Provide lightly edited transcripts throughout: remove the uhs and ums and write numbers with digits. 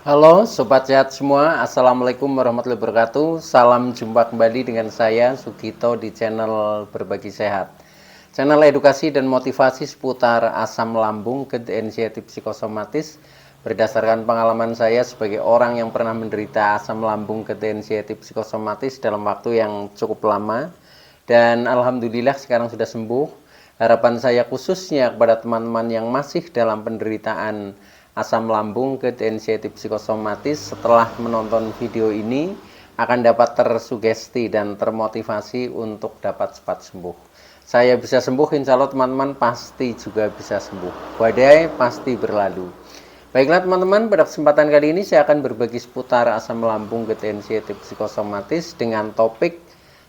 Halo Sobat Sehat semua, Assalamualaikum warahmatullahi wabarakatuh. Salam jumpa kembali dengan saya Sugito di channel Berbagi Sehat. Channel edukasi dan motivasi seputar asam lambung, GERD, anxiety psikosomatis. Berdasarkan pengalaman saya sebagai orang yang pernah menderita asam lambung, GERD, anxiety psikosomatis dalam waktu yang cukup lama. Dan Alhamdulillah sekarang sudah sembuh. Harapan saya khususnya kepada teman-teman yang masih dalam penderitaan asam lambung, GERD, anxiety psikosomatis setelah menonton video ini akan dapat tersugesti dan termotivasi untuk dapat cepat sembuh. Saya bisa sembuh, insya Allah teman-teman pasti juga bisa sembuh. Badai pasti berlalu. Baiklah teman-teman, pada kesempatan kali ini saya akan berbagi seputar asam lambung, GERD, anxiety psikosomatis dengan topik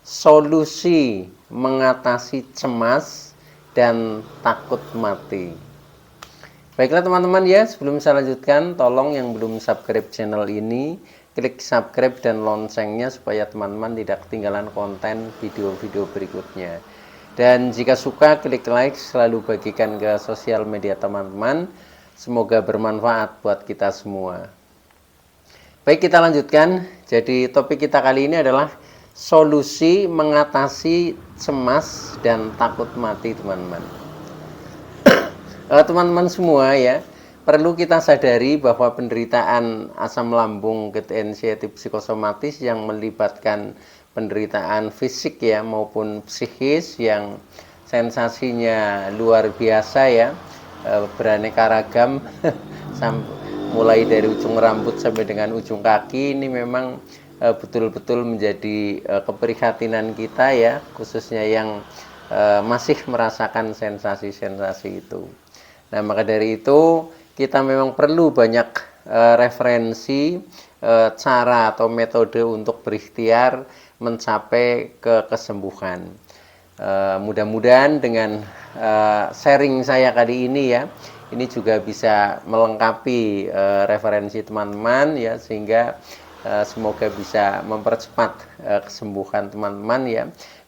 solusi mengatasi cemas dan takut mati. Baiklah teman-teman ya, sebelum saya lanjutkan, tolong yang belum subscribe channel ini, klik subscribe dan loncengnya supaya teman-teman tidak ketinggalan konten video-video berikutnya. Dan jika suka, klik like, selalu bagikan ke sosial media teman-teman. Semoga bermanfaat buat kita semua. Baik, kita lanjutkan. Jadi topik kita kali ini adalah solusi mengatasi cemas dan takut mati teman-teman. Teman-teman semua ya, perlu kita sadari bahwa penderitaan asam lambung, GERD, anxiety psikosomatis yang melibatkan penderitaan fisik ya maupun psikis yang sensasinya luar biasa ya, beraneka ragam mulai dari ujung rambut sampai dengan ujung kaki. Ini memang betul-betul menjadi keprihatinan kita ya, khususnya yang masih merasakan sensasi-sensasi itu. Nah, maka dari itu kita memang perlu banyak referensi, cara atau metode untuk berikhtiar mencapai kesembuhan. Mudah-mudahan dengan sharing saya kali ini ya, ini juga bisa melengkapi referensi teman-teman ya, sehingga semoga bisa mempercepat kesembuhan teman-teman ya,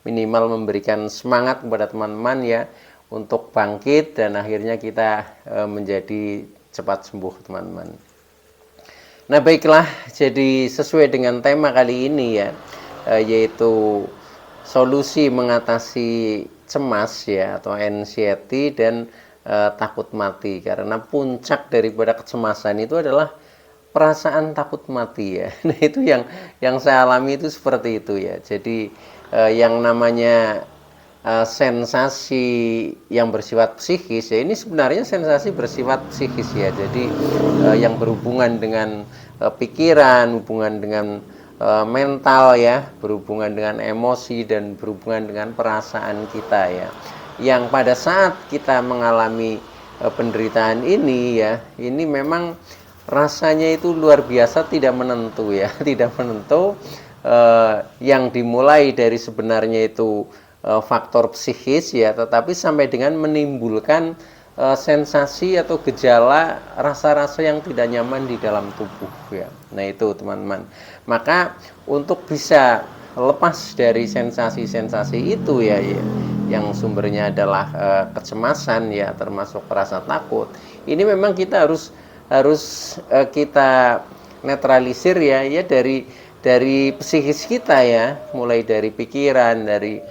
minimal memberikan semangat kepada teman-teman ya untuk bangkit dan akhirnya kita menjadi cepat sembuh teman-teman. Nah baiklah, jadi sesuai dengan tema kali ini ya, yaitu solusi mengatasi cemas ya atau anxiety dan takut mati, karena puncak daripada kecemasan itu adalah perasaan takut mati ya. Nah itu yang saya alami itu seperti itu ya. Jadi yang namanya sensasi yang bersifat psikis ya, ini sebenarnya sensasi bersifat psikis ya. Jadi yang berhubungan dengan pikiran, hubungan dengan mental ya, berhubungan dengan emosi dan berhubungan dengan perasaan kita ya. Yang pada saat kita mengalami penderitaan ini ya, ini memang rasanya itu luar biasa tidak menentu ya, tidak menentu, yang dimulai dari sebenarnya itu faktor psikis ya, tetapi sampai dengan menimbulkan sensasi atau gejala rasa-rasa yang tidak nyaman di dalam tubuh ya. Nah itu teman-teman, maka untuk bisa lepas dari sensasi-sensasi itu ya, yang sumbernya adalah kecemasan ya, termasuk rasa takut, ini memang kita harus kita netralisir ya dari psikis kita ya, mulai dari pikiran, dari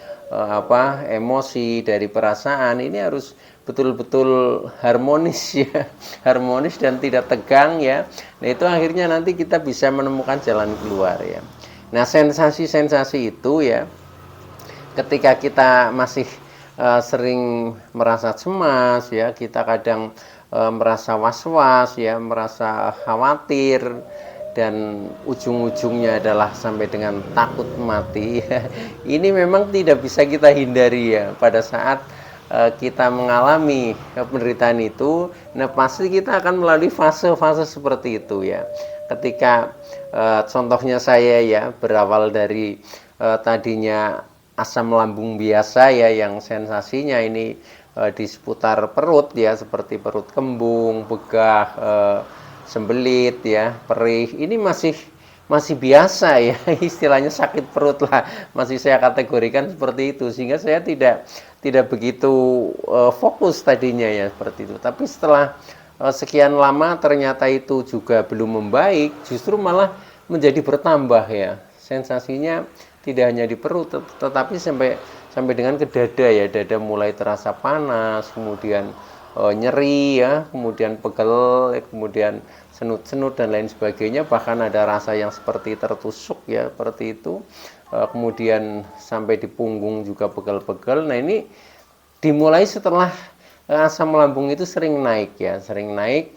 emosi, dari perasaan, ini harus betul-betul harmonis ya, harmonis dan tidak tegang ya. Nah itu akhirnya nanti kita bisa menemukan jalan keluar ya. Nah sensasi-sensasi itu ya, ketika kita masih sering merasa cemas ya, kita kadang merasa was-was ya, merasa khawatir, dan ujung-ujungnya adalah sampai dengan takut mati ya. Ini memang tidak bisa kita hindari ya pada saat kita mengalami penderitaan itu. Nah pasti kita akan melalui fase-fase seperti itu ya. Ketika contohnya saya ya, berawal dari tadinya asam lambung biasa ya, yang sensasinya ini di seputar perut ya, seperti perut kembung, begah, sembelit ya, perih, ini masih biasa ya, istilahnya sakit perut lah, masih saya kategorikan seperti itu, sehingga saya tidak begitu fokus tadinya ya seperti itu. Tapi setelah sekian lama ternyata itu juga belum membaik, justru malah menjadi bertambah ya. Sensasinya tidak hanya di perut, tetapi sampai dengan ke dada ya. Dada mulai terasa panas, kemudian nyeri ya, kemudian pegel, kemudian senut-senut dan lain sebagainya. Bahkan ada rasa yang seperti tertusuk ya, seperti itu. Kemudian sampai di punggung juga pegel-pegel. Nah ini dimulai setelah asam lambung itu sering naik ya, sering naik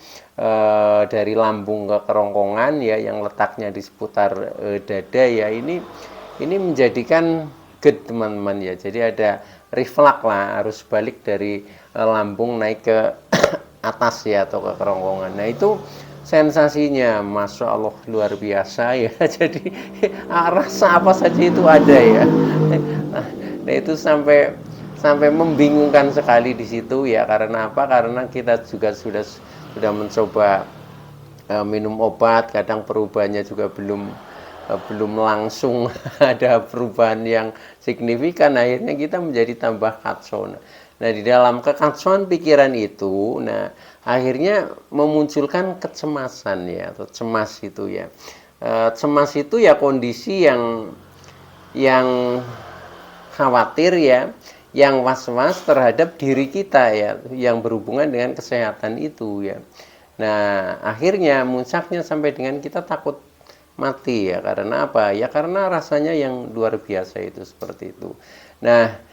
dari lambung ke kerongkongan ya, yang letaknya di seputar dada ya. Ini menjadikan GERD teman-teman ya. Jadi ada reflux lah, arus balik dari lambung naik ke atas ya, atau ke kerongkongan. Nah itu sensasinya Masya Allah luar biasa ya. Jadi rasa apa saja itu ada ya. Nah itu sampai membingungkan sekali di situ ya. Karena apa? Karena kita juga sudah mencoba minum obat, kadang perubahannya juga belum langsung ada perubahan yang signifikan. Akhirnya kita menjadi tambah kacau. Nah di dalam kekacauan pikiran itu, nah akhirnya memunculkan kecemasan ya, atau cemas itu ya. Cemas itu ya kondisi yang khawatir ya, yang was-was terhadap diri kita ya, yang berhubungan dengan kesehatan itu ya. Nah akhirnya muncaknya sampai dengan kita takut mati ya. Karena apa? Ya karena rasanya yang luar biasa itu, seperti itu. Nah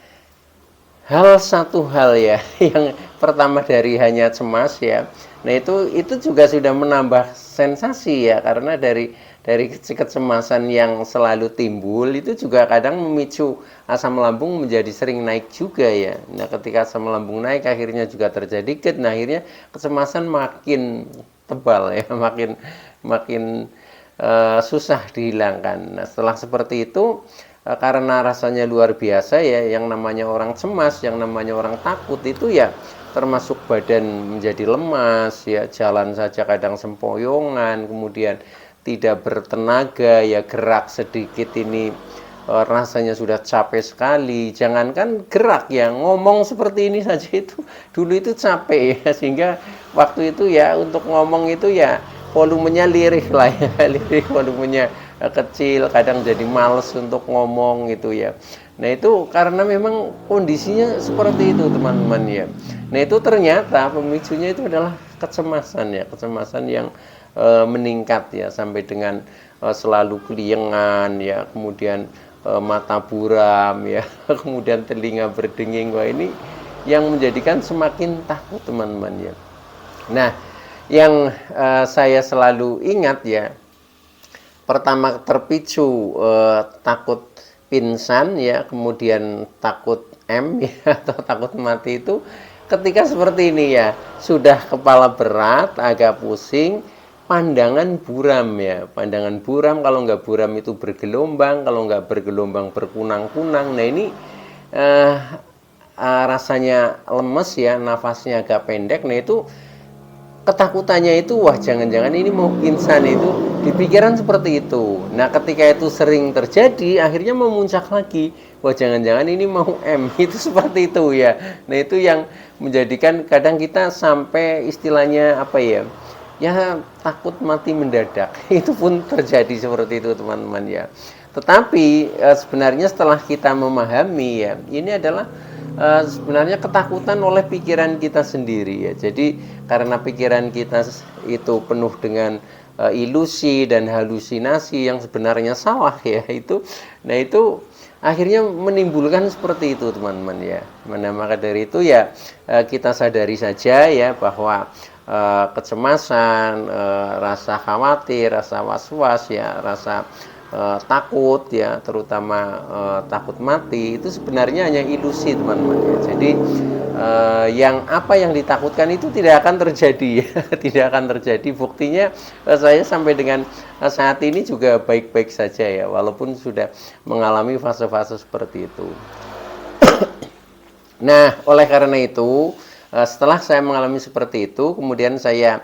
satu hal ya, yang pertama dari hanya cemas ya. Nah itu juga sudah menambah sensasi ya, karena dari kecemasan yang selalu timbul itu juga kadang memicu asam lambung menjadi sering naik juga ya. Nah ketika asam lambung naik akhirnya juga terjadi GERD. Nah akhirnya kecemasan makin tebal ya, makin susah dihilangkan. Nah setelah seperti itu, karena rasanya luar biasa ya, yang namanya orang cemas, yang namanya orang takut itu ya, termasuk badan menjadi lemas ya, jalan saja kadang sempoyongan, kemudian tidak bertenaga ya, gerak sedikit ini rasanya sudah capek sekali. Jangankan gerak ya, ngomong seperti ini saja itu dulu itu capek ya, sehingga waktu itu ya untuk ngomong itu ya volumenya lirik lah ya, lirik volumenya kecil, kadang jadi males untuk ngomong gitu ya. Nah itu karena memang kondisinya seperti itu teman-teman ya. Nah itu ternyata pemicunya itu adalah kecemasan ya, kecemasan yang meningkat ya, sampai dengan selalu keliengan ya, kemudian mata buram ya, kemudian telinga berdenging. Wah ini yang menjadikan semakin takut teman-teman ya. Nah yang saya selalu ingat ya, pertama terpicu takut pingsan ya, kemudian takut ya, atau takut mati itu ketika seperti ini ya, sudah kepala berat, agak pusing, pandangan buram ya. Pandangan buram, kalau nggak buram itu bergelombang, kalau nggak bergelombang berkunang-kunang. Nah ini rasanya lemes ya, nafasnya agak pendek. Nah itu ketakutannya itu, wah jangan-jangan ini mau pingsan, itu di pikiran seperti itu. Nah ketika itu sering terjadi, akhirnya memuncak lagi, wah jangan-jangan ini mau itu seperti itu ya. Nah itu yang menjadikan kadang kita sampai istilahnya apa ya, ya takut mati mendadak. Itu pun terjadi seperti itu teman-teman ya. Tetapi sebenarnya setelah kita memahami ya, ini adalah sebenarnya ketakutan oleh pikiran kita sendiri ya. Jadi karena pikiran kita itu penuh dengan ilusi dan halusinasi yang sebenarnya salah ya, itu. Nah itu akhirnya menimbulkan seperti itu teman-teman ya. Maka dari itu ya kita sadari saja ya, bahwa kecemasan, rasa khawatir, rasa was-was ya, rasa takut ya, terutama takut mati, itu sebenarnya hanya ilusi teman-teman ya. Jadi yang ditakutkan itu tidak akan terjadi ya. Tidak akan terjadi. Buktinya saya sampai dengan saat ini juga baik-baik saja ya, walaupun sudah mengalami fase-fase seperti itu. Nah oleh karena itu, setelah saya mengalami seperti itu, kemudian saya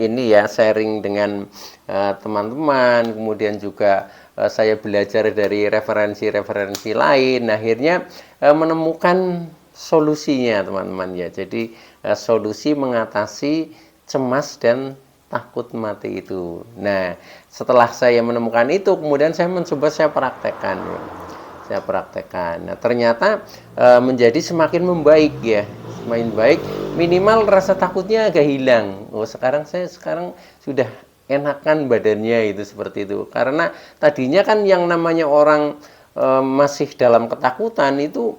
ini ya sharing dengan teman-teman, kemudian juga saya belajar dari referensi-referensi lain. Akhirnya menemukan solusinya teman-teman ya. Jadi solusi mengatasi cemas dan takut mati itu. Nah, setelah saya menemukan itu, kemudian saya mencoba saya praktekkan. Ya. Saya praktekkan. Nah, ternyata menjadi semakin membaik ya, semakin baik. Minimal rasa takutnya agak hilang. Oh, sekarang sudah enakan badannya itu seperti itu. Karena tadinya kan yang namanya orang masih dalam ketakutan itu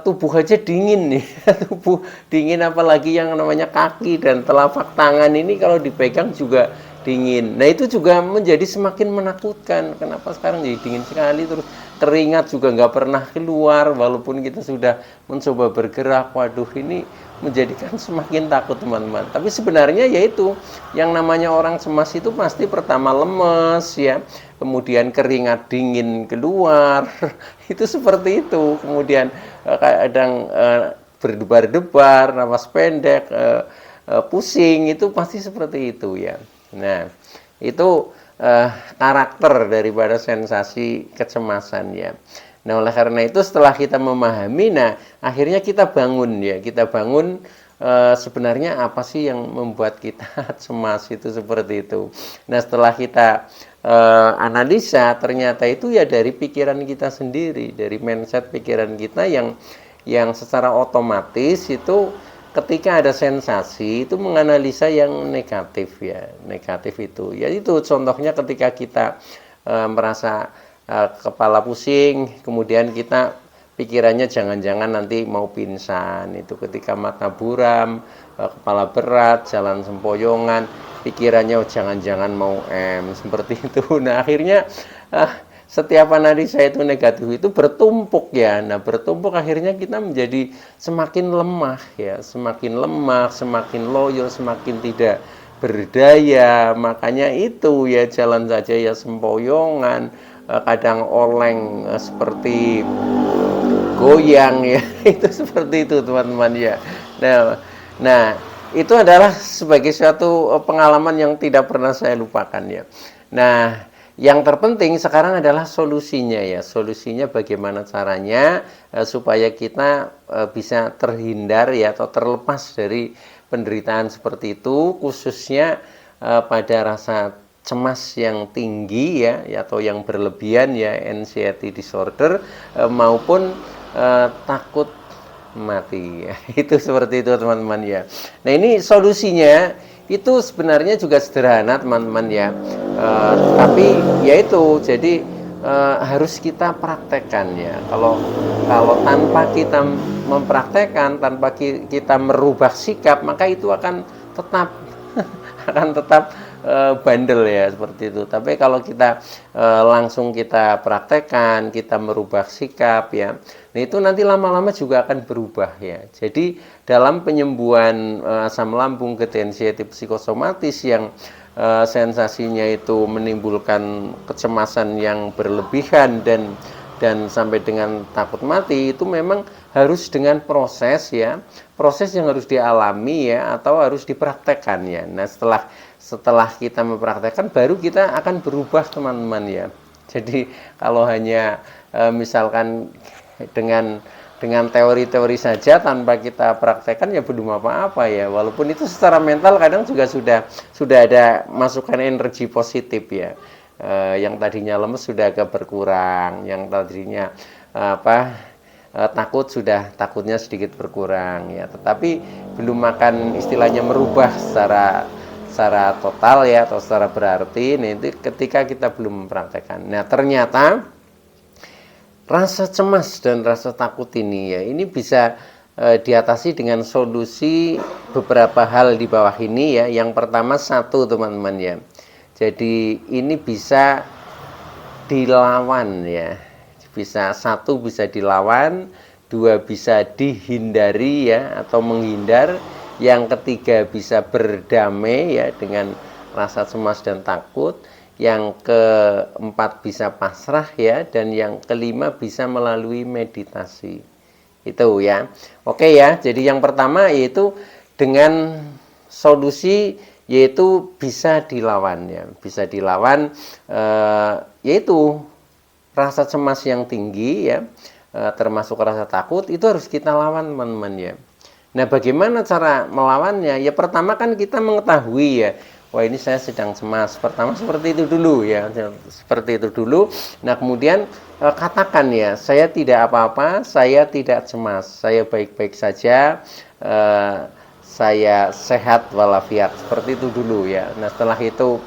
tubuh aja dingin nih, tubuh dingin apalagi yang namanya kaki dan telapak tangan ini kalau dipegang juga dingin. Nah itu juga menjadi semakin menakutkan. Kenapa sekarang jadi dingin sekali, terus keringat juga nggak pernah keluar walaupun kita sudah mencoba bergerak. Waduh, ini menjadikan semakin takut teman-teman. Tapi sebenarnya yaitu yang namanya orang cemas itu pasti pertama lemes ya, kemudian keringat dingin keluar, itu seperti itu. Kemudian kadang berdebar-debar, napas pendek, pusing, itu pasti seperti itu ya. Nah, itu karakter daripada sensasi kecemasan ya. Nah, oleh karena itu setelah kita memahami, nah akhirnya kita bangun ya, kita bangun sebenarnya apa sih yang membuat kita cemas itu seperti itu. Nah, setelah kita analisa, ternyata itu ya dari pikiran kita sendiri, dari mindset pikiran kita yang secara otomatis itu ketika ada sensasi itu menganalisa yang negatif ya, negatif itu. Ya itu contohnya ketika kita merasa kepala pusing, kemudian kita pikirannya jangan-jangan nanti mau pingsan, itu ketika mata buram, kepala berat, jalan sempoyongan, pikirannya jangan-jangan mau seperti itu. Nah akhirnya setiap analisa itu negatif itu bertumpuk ya. Nah bertumpuk akhirnya kita menjadi semakin lemah ya, semakin lemah, semakin loyo, semakin tidak berdaya. Makanya itu ya jalan saja ya sempoyongan, kadang oleng seperti goyang ya. Itu seperti itu teman-teman ya. Nah itu adalah sebagai suatu pengalaman yang tidak pernah saya lupakan ya. Nah yang terpenting sekarang adalah solusinya ya. Solusinya bagaimana caranya supaya kita bisa terhindar ya atau terlepas dari penderitaan seperti itu, khususnya pada rasa cemas yang tinggi ya atau yang berlebihan ya, anxiety disorder, maupun takut mati ya. Itu seperti itu teman-teman ya. Nah ini solusinya itu sebenarnya juga sederhana teman-teman ya, tapi yaitu jadi harus kita praktekkan ya. Kalau tanpa kita mempraktekkan, tanpa kita merubah sikap, maka itu akan tetap akan tetap bandel ya seperti itu. Tapi kalau kita langsung kita praktekkan, kita merubah sikap ya, nah itu nanti lama-lama juga akan berubah ya. Jadi dalam penyembuhan asam lambung anxiety psikosomatis yang sensasinya itu menimbulkan kecemasan yang berlebihan dan sampai dengan takut mati, itu memang harus dengan proses ya, proses yang harus dialami ya atau harus dipraktekkan ya. Nah setelah kita mempraktekkan baru kita akan berubah teman-teman ya. Jadi kalau hanya misalkan dengan teori-teori saja tanpa kita praktekkan ya belum apa-apa ya. Walaupun itu secara mental kadang juga sudah ada masukan energi positif ya. Yang tadinya lemes sudah agak berkurang, yang tadinya takutnya sedikit berkurang ya. Tetapi belum akan istilahnya merubah secara total ya atau secara berarti. Nah itu ketika kita belum mempraktekkan. Nah ternyata rasa cemas dan rasa takut ini ya, ini bisa diatasi dengan solusi beberapa hal di bawah ini ya. Yang pertama satu teman-teman ya. Jadi ini bisa dilawan ya. Satu bisa dilawan, dua bisa dihindari ya atau menghindar. Yang ketiga bisa berdamai ya dengan rasa cemas dan takut. Yang keempat bisa pasrah ya, dan yang kelima bisa melalui meditasi. Itu ya. Oke ya. Jadi yang pertama yaitu dengan solusi yaitu bisa dilawan ya. Bisa dilawan yaitu rasa cemas yang tinggi ya, termasuk rasa takut itu harus kita lawan teman-teman ya. Nah, bagaimana cara melawannya? Ya pertama kan kita mengetahui ya, wah ini saya sedang cemas. Pertama seperti itu dulu ya, seperti itu dulu. Nah, kemudian katakan ya, saya tidak apa-apa, saya tidak cemas, saya baik-baik saja, saya sehat walafiat. Seperti itu dulu ya. Nah, setelah itu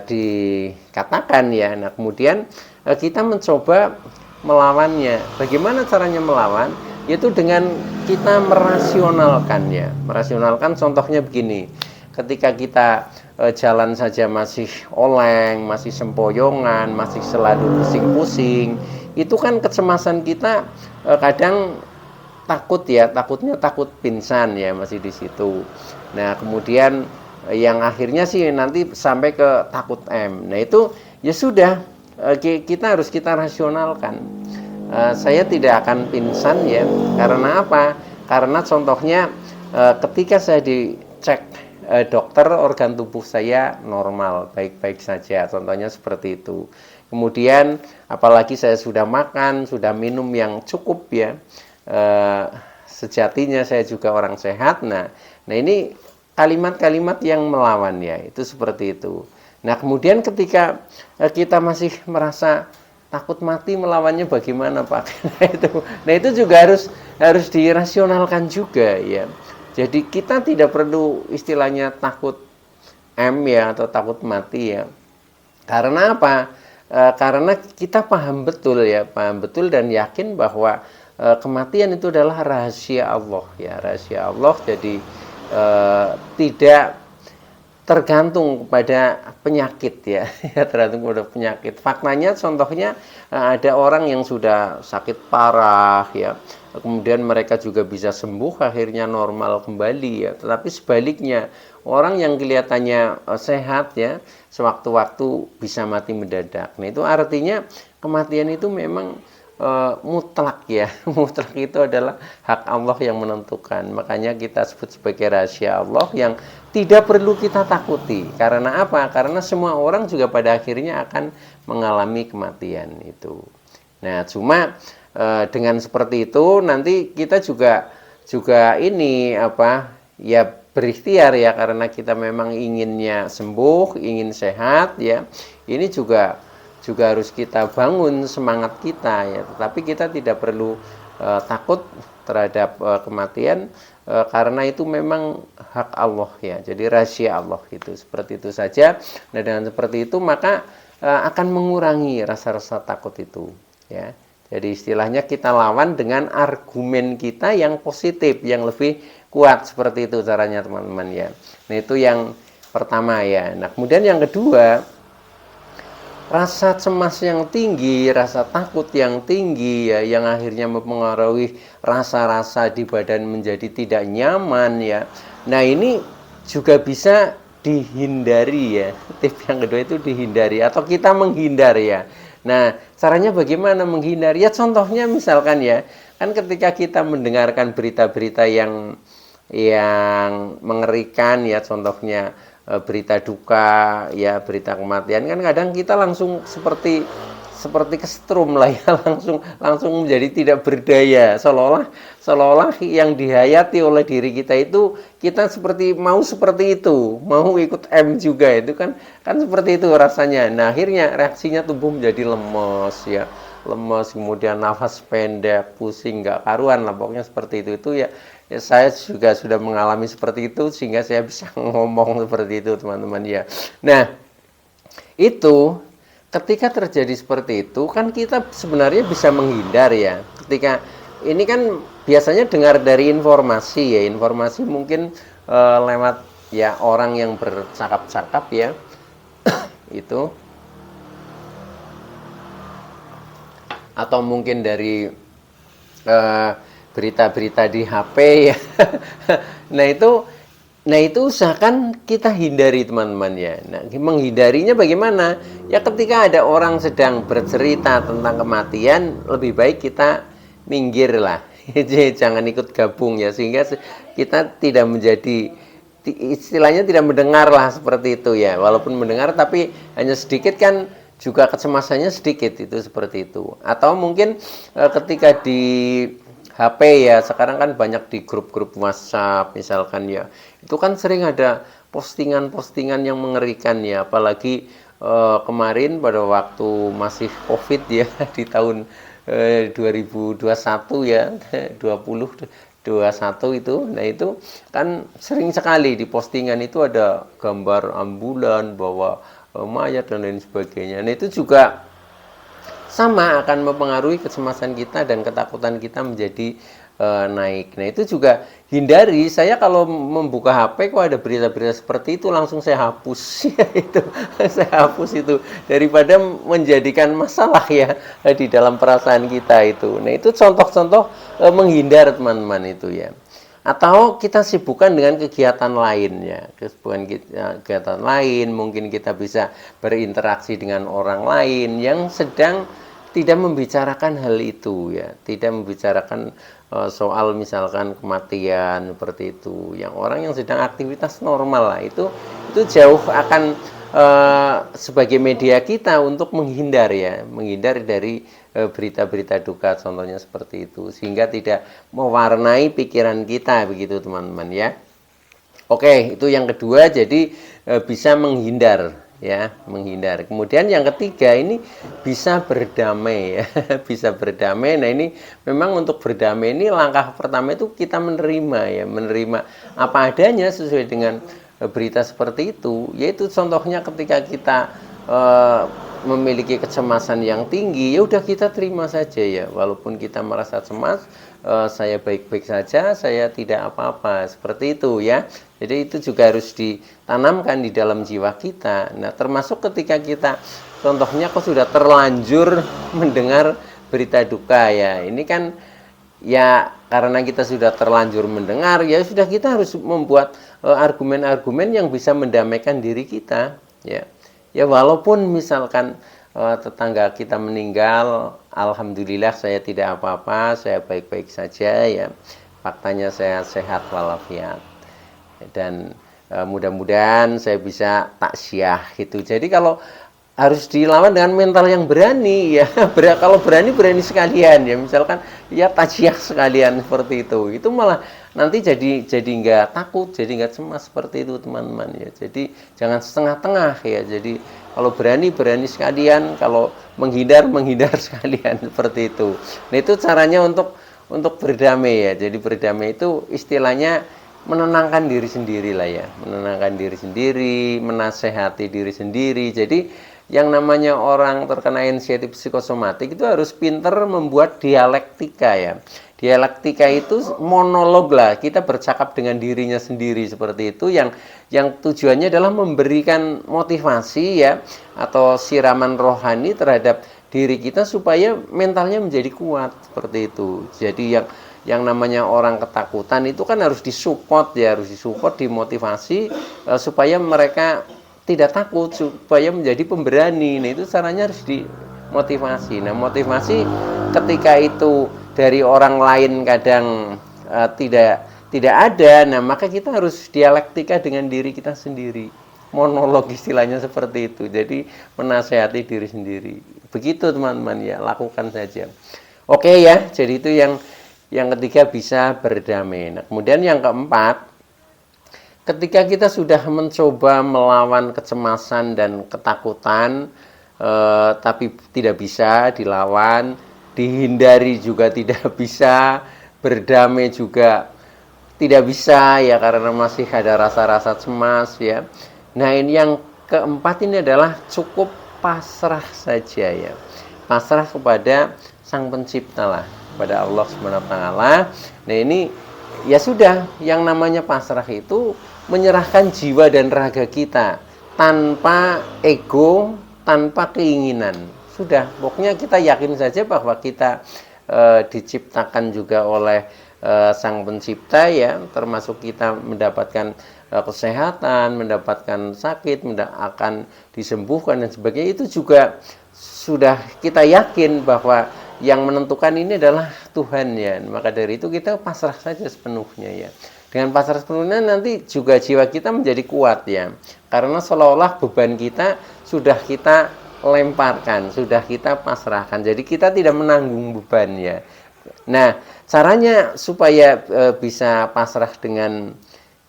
dikatakan ya, nah kemudian kita mencoba melawannya. Bagaimana caranya melawan? Yaitu dengan kita merasionalkan ya. Merasionalkan contohnya begini. Ketika kita jalan saja masih oleng, masih sempoyongan, masih selalu pusing-pusing, itu kan kecemasan kita kadang takut ya, takutnya takut pingsan ya, masih di situ. Nah, kemudian yang akhirnya sih nanti sampai ke takut M. Nah, itu ya sudah, kita harus kita rasionalkan. Saya tidak akan pingsan ya, karena apa? Karena contohnya ketika saya dicek dokter, organ tubuh saya normal, baik-baik saja, contohnya seperti itu. Kemudian apalagi saya sudah makan, sudah minum yang cukup ya, sejatinya saya juga orang sehat. Nah ini kalimat-kalimat yang melawan ya, itu seperti itu. Nah kemudian ketika kita masih merasa takut mati, melawannya bagaimana Pak? Nah itu juga harus dirasionalkan juga ya. Jadi kita tidak perlu istilahnya takut M ya, atau takut mati ya. Karena apa? Karena kita paham betul ya, paham betul dan yakin bahwa kematian itu adalah rahasia Allah ya, rahasia Allah. Jadi tidak tergantung kepada penyakit ya, tergantung kepada penyakit. Faktanya contohnya ada orang yang sudah sakit parah ya, kemudian mereka juga bisa sembuh, akhirnya normal kembali ya. Tetapi sebaliknya, orang yang kelihatannya sehat ya, sewaktu-waktu bisa mati mendadak. Nah itu artinya kematian itu memang mutlak ya. Mutlak itu adalah hak Allah yang menentukan. Makanya kita sebut sebagai rahasia Allah yang tidak perlu kita takuti. Karena apa? Karena semua orang juga pada akhirnya akan mengalami kematian itu. Nah cuma dengan seperti itu nanti kita juga ini apa ya, berikhtiar ya, karena kita memang inginnya sembuh, ingin sehat ya. Ini juga harus kita bangun semangat kita ya, tetapi kita tidak perlu takut terhadap kematian, karena itu memang hak Allah ya, jadi rahasia Allah gitu, seperti itu saja. Nah dengan seperti itu maka akan mengurangi rasa-rasa takut itu ya. Jadi istilahnya kita lawan dengan argumen kita yang positif, yang lebih kuat, seperti itu caranya teman-teman ya. Nah itu yang pertama ya. Nah kemudian yang kedua, rasa cemas yang tinggi, rasa takut yang tinggi ya, yang akhirnya mempengaruhi rasa-rasa di badan menjadi tidak nyaman ya. Nah ini juga bisa dihindari ya. Tips yang kedua itu dihindari atau kita menghindar ya. Nah caranya bagaimana menghindar? Ya contohnya misalkan ya, kan ketika kita mendengarkan berita-berita yang mengerikan ya, contohnya berita duka ya, berita kematian, kan kadang kita langsung seperti kesetrum lah ya, langsung menjadi tidak berdaya, seolah-olah yang dihayati oleh diri kita itu kita mau seperti itu, mau ikut M juga, itu kan seperti itu rasanya. Nah akhirnya reaksinya tubuh menjadi lemes ya, kemudian nafas pendek, pusing, nggak karuan lah, pokoknya seperti itu ya. Saya juga sudah mengalami seperti itu sehingga saya bisa ngomong seperti itu teman-teman ya. Nah itu ketika terjadi seperti itu kan kita sebenarnya bisa menghindar ya. Ketika ini kan biasanya dengar dari informasi ya, informasi mungkin lewat ya orang yang bercakap-cakap ya itu, atau mungkin dari berita-berita di HP ya. Nah itu usahakan kita hindari teman-teman ya. Nah menghindarinya bagaimana? Ya ketika ada orang sedang bercerita tentang kematian, lebih baik kita minggir lah. Jangan ikut gabung ya, sehingga kita tidak menjadi, istilahnya tidak mendengar lah seperti itu ya. Walaupun mendengar tapi hanya sedikit kan juga kecemasannya sedikit, itu seperti itu. Atau mungkin ketika di HP ya, sekarang kan banyak di grup-grup WhatsApp misalkan ya, itu kan sering ada postingan-postingan yang mengerikan ya, apalagi kemarin pada waktu masih COVID ya di tahun 2021 ya, 2021 itu. Nah, itu kan sering sekali di postingan itu ada gambar ambulan bawa mayat dan lain sebagainya. Nah, itu juga sama akan mempengaruhi kecemasan kita dan ketakutan kita menjadi naik. Nah, itu juga hindari. Saya kalau membuka HP kok ada berita-berita seperti itu, langsung saya hapus ya itu. Saya hapus itu daripada menjadikan masalah ya di dalam perasaan kita itu. Nah, itu contoh-contoh menghindar teman-teman itu ya. Atau kita sibukkan dengan kegiatan lain ya, kegiatan lain, mungkin kita bisa berinteraksi dengan orang lain yang sedang tidak membicarakan hal itu ya, tidak membicarakan soal misalkan kematian seperti itu. Yang orang yang sedang aktivitas normal lah itu jauh akan sebagai media kita untuk menghindar ya, menghindar dari berita-berita duka contohnya seperti itu, sehingga tidak mewarnai pikiran kita begitu teman-teman ya. Oke, itu yang kedua, jadi bisa menghindar ya, menghindar. Kemudian yang ketiga ini bisa berdamai ya, bisa berdamai. Nah, ini memang untuk berdamai ini langkah pertama itu kita menerima ya, menerima apa adanya sesuai dengan berita seperti itu. Yaitu contohnya ketika kita memiliki kecemasan yang tinggi, ya udah kita terima saja ya, walaupun kita merasa cemas, saya baik-baik saja, saya tidak apa-apa, seperti itu ya. Jadi itu juga harus ditanamkan di dalam jiwa kita. Nah, termasuk ketika kita contohnya kok sudah terlanjur mendengar berita duka ya, ini kan ya karena kita sudah terlanjur mendengar, ya sudah kita harus membuat argumen-argumen yang bisa mendamaikan diri kita ya. Ya walaupun misalkan tetangga kita meninggal, alhamdulillah saya tidak apa-apa, saya baik-baik saja ya. Faktanya saya sehat walafiat. Dan mudah-mudahan saya bisa takziah gitu. Jadi kalau harus dilawan dengan mental yang berani ya. Kalau berani sekalian ya, misalkan ya takziah sekalian seperti itu malah nanti jadi nggak takut, jadi nggak cemas seperti itu teman-teman ya. Jadi jangan setengah-tengah ya. Jadi kalau berani sekalian, kalau menghindar sekalian seperti itu. Nah, itu caranya untuk berdamai ya. Jadi berdamai itu istilahnya menenangkan diri sendiri lah ya, menenangkan diri sendiri, menasehati diri sendiri. Jadi yang namanya orang terkena anxiety psikosomatik itu harus pinter membuat dialektika ya. Dialektika itu monolog lah, kita bercakap dengan dirinya sendiri seperti itu, yang tujuannya adalah memberikan motivasi ya, atau siraman rohani terhadap diri kita supaya mentalnya menjadi kuat seperti itu. Jadi yang namanya orang ketakutan itu kan harus disupport ya, harus disupport, dimotivasi supaya mereka tidak takut, supaya menjadi pemberani. Nah, itu caranya harus dimotivasi. Nah, motivasi ketika itu dari orang lain kadang tidak ada, nah maka kita harus dialektika dengan diri kita sendiri. Monolog istilahnya seperti itu. Jadi menasehati diri sendiri. Begitu teman-teman ya, lakukan saja. Oke ya, jadi itu yang ketiga bisa berdamai. Nah, kemudian yang keempat, ketika kita sudah mencoba melawan kecemasan dan ketakutan, tapi tidak bisa dilawan, dihindari juga tidak bisa, berdamai juga tidak bisa ya, karena masih ada rasa-rasa cemas ya. Nah, ini yang keempat ini adalah cukup pasrah saja ya. Pasrah kepada Sang Pencipta lah, kepada Allah SWT. Nah, ini ya sudah, yang namanya pasrah itu menyerahkan jiwa dan raga kita tanpa ego, tanpa keinginan. Sudah, pokoknya kita yakin saja bahwa kita diciptakan juga oleh Sang Pencipta ya, termasuk kita mendapatkan kesehatan, mendapatkan sakit, akan disembuhkan dan sebagainya. Itu juga sudah kita yakin bahwa yang menentukan ini adalah Tuhan ya. Maka dari itu kita pasrah saja sepenuhnya ya. Dengan pasrah sepenuhnya nanti juga jiwa kita menjadi kuat ya. Karena seolah-olah beban kita sudah kita lemparkan, sudah kita pasrahkan. Jadi kita tidak menanggung beban ya. Nah, caranya supaya bisa pasrah dengan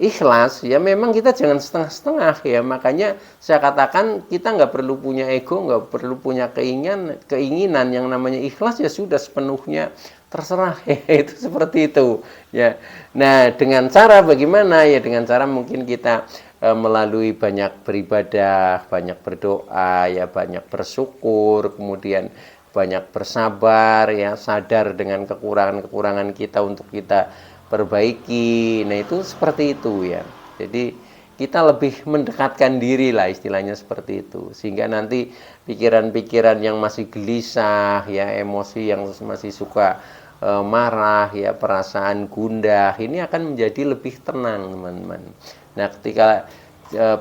ikhlas, ya memang kita jangan setengah-setengah ya. Makanya saya katakan kita nggak perlu punya ego, nggak perlu punya keinginan. Yang namanya ikhlas ya sudah sepenuhnya terserah ya, itu seperti itu ya. Nah, dengan cara bagaimana ya, dengan cara mungkin kita melalui banyak beribadah, banyak berdoa ya, banyak bersyukur, kemudian banyak bersabar ya, sadar dengan kekurangan-kekurangan kita untuk kita perbaiki. Nah, itu seperti itu ya. Jadi kita lebih mendekatkan diri lah, istilahnya seperti itu, sehingga nanti pikiran-pikiran yang masih gelisah ya, emosi yang masih suka marah ya, perasaan gundah, ini akan menjadi lebih tenang, teman-teman. Nah, ketika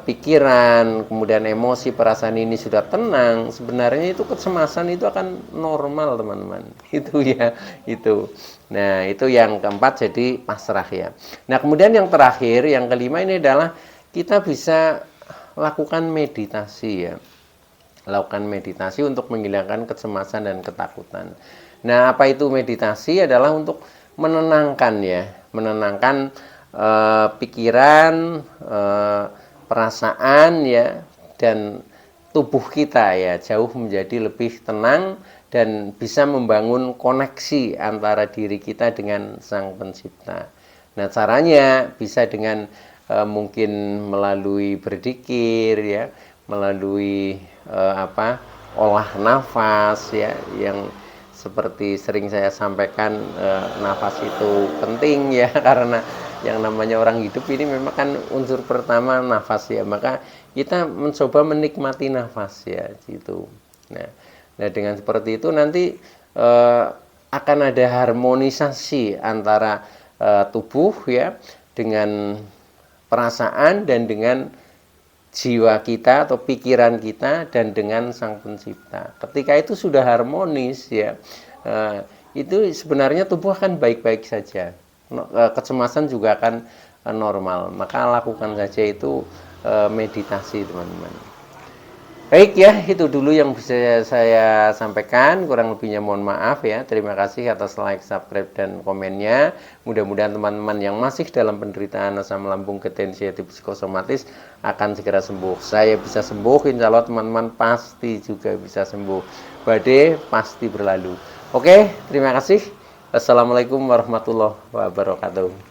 pikiran, kemudian emosi, perasaan ini sudah tenang, sebenarnya itu kecemasan itu akan normal, teman-teman. Itu ya, itu. Nah, itu yang keempat, jadi pasrah ya. Nah, kemudian yang terakhir, yang kelima ini adalah kita bisa lakukan meditasi ya. Lakukan meditasi untuk menghilangkan kecemasan dan ketakutan. Nah, apa itu meditasi? Adalah untuk menenangkan ya, menenangkan pikiran, perasaan ya, dan tubuh kita ya, jauh menjadi lebih tenang dan bisa membangun koneksi antara diri kita dengan Sang Pencipta. Nah, caranya bisa dengan mungkin melalui berzikir ya, melalui olah nafas ya, yang seperti sering saya sampaikan, nafas itu penting ya, karena yang namanya orang hidup ini memang kan unsur pertama nafas ya, maka kita mencoba menikmati nafas ya gitu. Nah, dengan seperti itu nanti akan ada harmonisasi antara tubuh ya dengan perasaan dan dengan jiwa kita atau pikiran kita dan dengan Sang Pencipta. Ketika itu sudah harmonis ya, itu sebenarnya tubuh akan baik-baik saja, kecemasan juga akan normal. Maka lakukan saja itu meditasi, teman-teman. Baik ya, itu dulu yang bisa saya sampaikan. Kurang lebihnya mohon maaf ya. Terima kasih atas like, subscribe, dan komennya. Mudah-mudahan teman-teman yang masih dalam penderitaan asam lambung ketensiatif psikosomatis akan segera sembuh. Saya bisa sembuh, insya Allah teman-teman pasti juga bisa sembuh. Badai pasti berlalu. Oke, terima kasih. Wassalamualaikum warahmatullahi wabarakatuh.